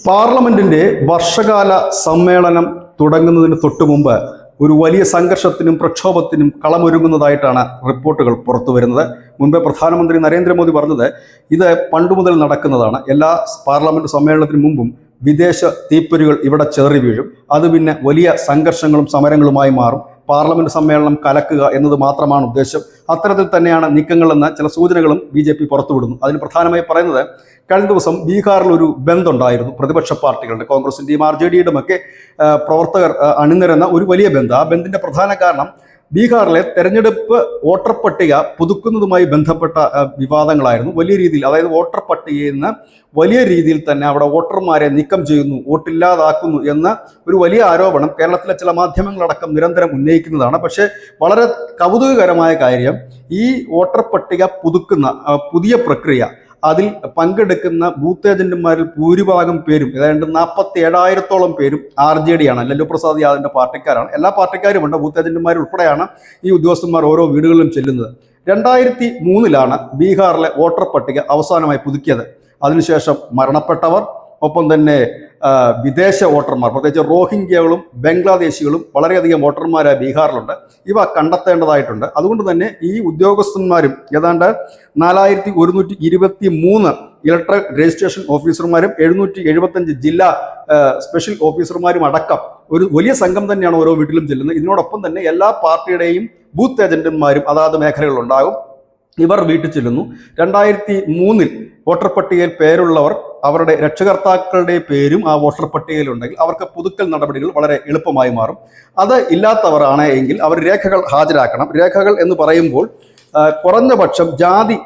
പാർലമെന്റിന്റെ വർഷകാല സമ്മേളനം തുടങ്ങുന്നതിന് തൊട്ടു മുമ്പ് ഒരു വലിയ സംഘർഷത്തിനും പ്രക്ഷോഭത്തിനും കളമൊരുങ്ങുന്നതായിട്ടാണ് റിപ്പോർട്ടുകൾ പുറത്തു വരുന്നത്. മുൻപേ പ്രധാനമന്ത്രി നരേന്ദ്രമോദി പറഞ്ഞത് ഇത് പണ്ടുമുതൽ നടക്കുന്നതാണ്. എല്ലാ പാർലമെന്റ് സമ്മേളനത്തിന് മുമ്പും വിദേശ തീപ്പൊരികൾ ഇവിടെ ചേറി വീഴും. അത് പിന്നെ വലിയ സംഘർഷങ്ങളും സമരങ്ങളുമായി മാറും. പാർലമെന്റ് സമ്മേളനം കലക്കുക എന്നത് മാത്രമാണ് ഉദ്ദേശം. അത്തരത്തിൽ തന്നെയാണ് നീക്കങ്ങളെന്ന ചില സൂചനകളും BJP പുറത്തുവിടുന്നു. അതിന് പ്രധാനമായി പറയുന്നത്, കഴിഞ്ഞ ദിവസം ബീഹാറിൽ ഒരു ബന്ദ് ഉണ്ടായിരുന്നു. പ്രതിപക്ഷ പാർട്ടികളുടെ, കോൺഗ്രസിൻ്റെയും RJDയുടെയും ഒക്കെ പ്രവർത്തകർ അണിനിരന്ന ഒരു വലിയ ബന്ദ്. ആ ബന്ദിന്റെ പ്രധാന കാരണം ബീഹാറിലെ തെരഞ്ഞെടുപ്പ് വോട്ടർ പട്ടിക പുതുക്കുന്നതുമായി ബന്ധപ്പെട്ട വിവാദങ്ങളായിരുന്നു. വലിയ രീതിയിൽ, അതായത് വോട്ടർ പട്ടികയിൽ നിന്ന് വലിയ രീതിയിൽ തന്നെ അവിടെ വോട്ടർമാരെ നീക്കം ചെയ്യുന്നു, വോട്ടില്ലാതാക്കുന്നു എന്ന ഒരു വലിയ ആരോപണം കേരളത്തിലെ ചില മാധ്യമങ്ങളടക്കം നിരന്തരം ഉന്നയിക്കുന്നതാണ്. പക്ഷേ വളരെ കൗതുകകരമായ കാര്യം, ഈ വോട്ടർ പട്ടിക പുതുക്കുന്ന പുതിയ പ്രക്രിയ, അതിൽ പങ്കെടുക്കുന്ന ബൂത്ത് ഏജന്റുമാരിൽ ഭൂരിഭാഗം പേരും, ഏതാണ്ട് 47,000-ഓളം പേരും RJD ആണ്. ലല്ലു പ്രസാദ് യാദവിന്റെ പാർട്ടിക്കാരാണ്. എല്ലാ പാർട്ടിക്കാരുമുണ്ട്. ബൂത്ത് ഏജന്റുമാർ ഉൾപ്പെടെയാണ് ഈ ഉദ്യോഗസ്ഥന്മാർ ഓരോ വീടുകളിലും ചെല്ലുന്നത്. 2003 ബീഹാറിലെ വോട്ടർ പട്ടിക അവസാനമായി പുതുക്കിയത്. അതിനുശേഷം മരണപ്പെട്ടവർ, ഒപ്പം തന്നെ വിദേശ വോട്ടർമാർ, പ്രത്യേകിച്ച് റോഹിംഗ്യകളും ബംഗ്ലാദേശികളും വളരെയധികം വോട്ടർമാരായ ബീഹാറിലുണ്ട്. ഇവ കണ്ടെത്തേണ്ടതായിട്ടുണ്ട്. അതുകൊണ്ട് തന്നെ ഈ ഉദ്യോഗസ്ഥന്മാരും ഏതാണ്ട് 4123 ഇലക്ട്രൽ രജിസ്ട്രേഷൻ ഓഫീസർമാരും 775 ജില്ലാ സ്പെഷ്യൽ ഓഫീസർമാരും അടക്കം ഒരു വലിയ സംഘം തന്നെയാണ് ഓരോ വീട്ടിലും ചെല്ലുന്നത്. ഇതിനോടൊപ്പം തന്നെ എല്ലാ പാർട്ടിയുടെയും ബൂത്ത് ഏജന്റുമാരും അതാത് മേഖലകളിലുണ്ടാകും. ഇവർ വീട്ടിൽ ചെല്ലുന്നു. 2003 വോട്ടർ പട്ടികയിൽ പേരുള്ളവർ, അവരുടെ രക്ഷകർത്താക്കളുടെ പേരും ആ വോട്ടർ പട്ടികയിലുണ്ടെങ്കിൽ അവർക്ക് പുതുക്കൽ നടപടികൾ വളരെ എളുപ്പമായി മാറും. അത് ഇല്ലാത്തവരാണ് എങ്കിൽ അവർ രേഖകൾ ഹാജരാക്കണം. രേഖകൾ എന്ന് പറയുമ്പോൾ കുറഞ്ഞ പക്ഷം ജാതി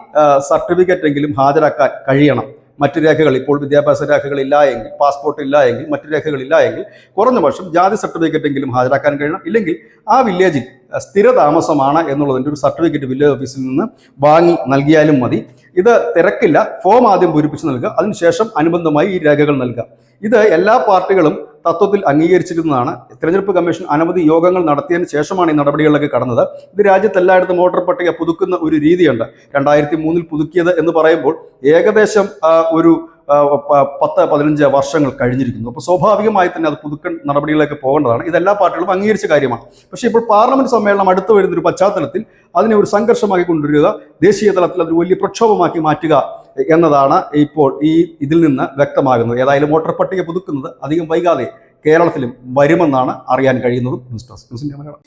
സർട്ടിഫിക്കറ്റ് എങ്കിലും ഹാജരാക്കാൻ കഴിയണം. മറ്റു രേഖകൾ, ഇപ്പോൾ വിദ്യാഭ്യാസ രേഖകളില്ല എങ്കിൽ, പാസ്പോർട്ട് ഇല്ല എങ്കിൽ, മറ്റു രേഖകളില്ല എങ്കിൽ കുറഞ്ഞ പക്ഷം ജാതി സർട്ടിഫിക്കറ്റ് എങ്കിലും ഹാജരാക്കാൻ കഴിയണം. ഇല്ലെങ്കിൽ ആ വില്ലേജിൽ സ്ഥിരതാമസമാണ് എന്നുള്ളതിൻ്റെ ഒരു സർട്ടിഫിക്കറ്റ് വില്ലേജ് ഓഫീസിൽ നിന്ന് വാങ്ങി നൽകിയാലും മതി. ഇത് തിരക്കില്ല. ഫോം ആദ്യം പൂരിപ്പിച്ച് നൽകുക, അതിനുശേഷം അനുബന്ധമായി ഈ രേഖകൾ നൽകുക. ഇത് എല്ലാ പാർട്ടികളും തത്വത്തിൽ അംഗീകരിച്ചിരുന്നതാണ്. തിരഞ്ഞെടുപ്പ് കമ്മീഷൻ അനവധി യോഗങ്ങൾ നടത്തിയതിന് ശേഷമാണ് ഈ നടപടികളിലേക്ക് കടന്നത്. ഇത് രാജ്യത്തെല്ലായിടത്തും വോട്ടർ പട്ടിക പുതുക്കുന്ന ഒരു രീതിയുണ്ട്. 2003 പുതുക്കിയത് എന്ന് പറയുമ്പോൾ ഏകദേശം ഒരു 10-15 വർഷങ്ങൾ കഴിഞ്ഞിരിക്കുന്നു. അപ്പോൾ സ്വാഭാവികമായി തന്നെ അത് പുതുക്കൽ നടപടികളിലേക്ക് പോകേണ്ടതാണ്. ഇതെല്ലാ പാർട്ടികളും അംഗീകരിച്ച കാര്യമാണ്. പക്ഷേ ഇപ്പോൾ പാർലമെന്റ് സമ്മേളനം അടുത്ത് വരുന്നൊരു പശ്ചാത്തലത്തിൽ അതിനെ ഒരു സംഘർഷമാക്കി കൊണ്ടുവരിക, ദേശീയ തലത്തിൽ അതൊരു വലിയ പ്രക്ഷോഭമാക്കി മാറ്റുക എന്നതാണ് ഇപ്പോൾ ഇതിൽ നിന്ന് വ്യക്തമാകുന്നത്. ഏതായാലും വോട്ടർ പട്ടിക പുതുക്കുന്നത് അധികം വൈകാതെ കേരളത്തിലും വരുമെന്നാണ് അറിയാൻ കഴിയുന്നത്. ന്യൂസ് ഡെസ്ക്, ന്യൂസിന്റെ മലയാളം.